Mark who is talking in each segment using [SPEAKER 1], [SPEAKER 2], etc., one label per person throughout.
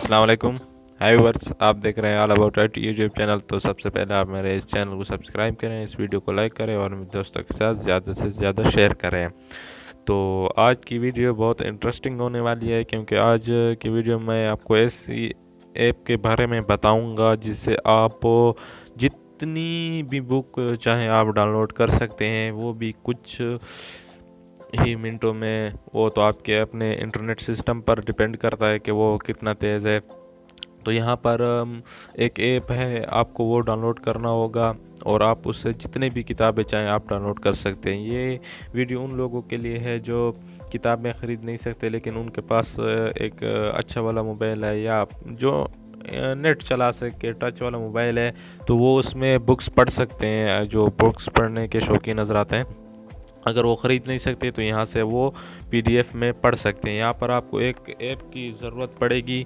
[SPEAKER 1] अस्सलाम वालेकुम। हाय व्यूअर्स, आप देख रहे हैं all about it YouTube channel. तो सबसे पहले आप मेरे इस चैनल को सब्सक्राइब करें, इस वीडियो को लाइक करें और मेरे दोस्तों के साथ ज़्यादा से ज़्यादा शेयर करें। तो आज की वीडियो बहुत इंटरेस्टिंग होने वाली है, क्योंकि आज की वीडियो में आपको ऐसी ऐप के बारे में बताऊंगा जिससे आप जितनी भी बुक चाहे आप डाउनलोड कर सकते हैं, वो भी कुछ ही मिनटों में। वो तो आपके अपने इंटरनेट सिस्टम पर डिपेंड करता है कि वो कितना तेज़ है। तो यहाँ पर एक ऐप है, आपको वो डाउनलोड करना होगा और आप उससे जितने भी किताबें चाहें आप डाउनलोड कर सकते हैं। ये वीडियो उन लोगों के लिए है जो किताबें ख़रीद नहीं सकते, लेकिन उनके पास एक अच्छा वाला मोबाइल है या जो नेट चला सके, टच वाला मोबाइल है, तो वो उसमें बुक्स पढ़ सकते हैं। जो बुक्स पढ़ने के शौकीन नज़र आते हैं, अगर वो ख़रीद नहीं सकते तो यहाँ से वो PDF में पढ़ सकते हैं। यहाँ पर आपको एक ऐप की ज़रूरत पड़ेगी,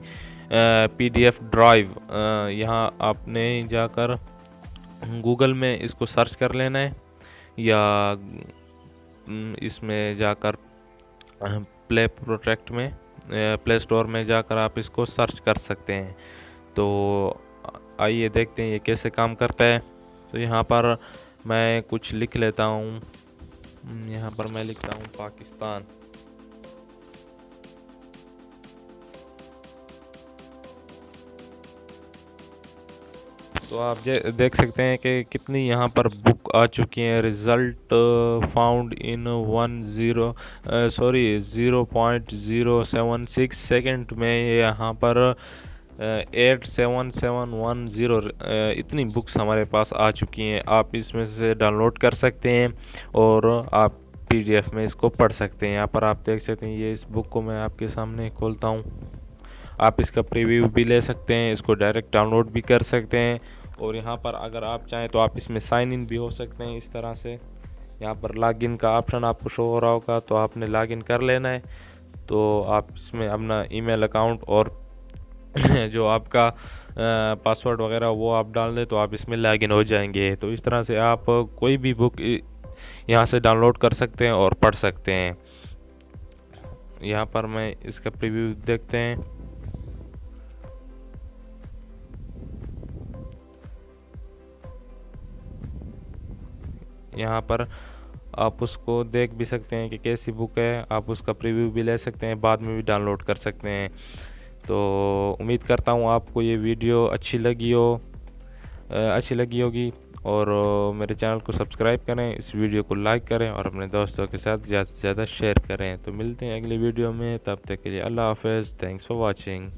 [SPEAKER 1] PDF ड्राइव। यहाँ आपने जाकर गूगल में इसको सर्च कर लेना है, या इसमें जाकर प्ले प्रोटेक्ट में प्ले स्टोर में जाकर आप इसको सर्च कर सकते हैं। तो आइए देखते हैं ये कैसे काम करता है। तो यहाँ पर मैं कुछ लिख लेता हूँ। यहाँ पर मैं लिखता हूँ पाकिस्तान। तो आप देख सकते हैं कि कितनी यहाँ पर बुक आ चुकी हैं। रिज़ल्ट फाउंड इन 0.076 सेकंड में यहाँ पर 87710 इतनी बुक्स हमारे पास आ चुकी हैं। आप इसमें से डाउनलोड कर सकते हैं और आप PDF में इसको पढ़ सकते हैं। यहाँ पर आप देख सकते हैं, ये इस बुक को मैं आपके सामने खोलता हूँ। आप इसका प्रीव्यू भी ले सकते हैं, इसको डायरेक्ट डाउनलोड भी कर सकते हैं, और यहाँ पर अगर आप चाहें तो आप इसमें साइन इन भी हो सकते हैं इस तरह से। यहाँ पर लॉगिन का ऑप्शन आपको शो हो रहा होगा, तो आपने लॉगिन कर लेना है। तो आप इसमें अपना ईमेल अकाउंट और जो आपका पासवर्ड वगैरह वो आप डाल दें, तो आप इसमें लॉगिन हो जाएंगे। तो इस तरह से आप कोई भी बुक यहाँ से डाउनलोड कर सकते हैं और पढ़ सकते हैं। यहाँ पर मैं इसका प्रीव्यू देखते हैं। यहाँ पर आप उसको देख भी सकते हैं कि कैसी बुक है। आप उसका प्रीव्यू भी ले सकते हैं, बाद में भी डाउनलोड कर सकते हैं। तो उम्मीद करता हूँ आपको ये वीडियो अच्छी लगी होगी, और मेरे चैनल को सब्सक्राइब करें, इस वीडियो को लाइक करें और अपने दोस्तों के साथ ज़्यादा से ज़्यादा शेयर करें। तो मिलते हैं अगली वीडियो में, तब तक के लिए अल्लाह हाफ़िज़। Thanks for watching.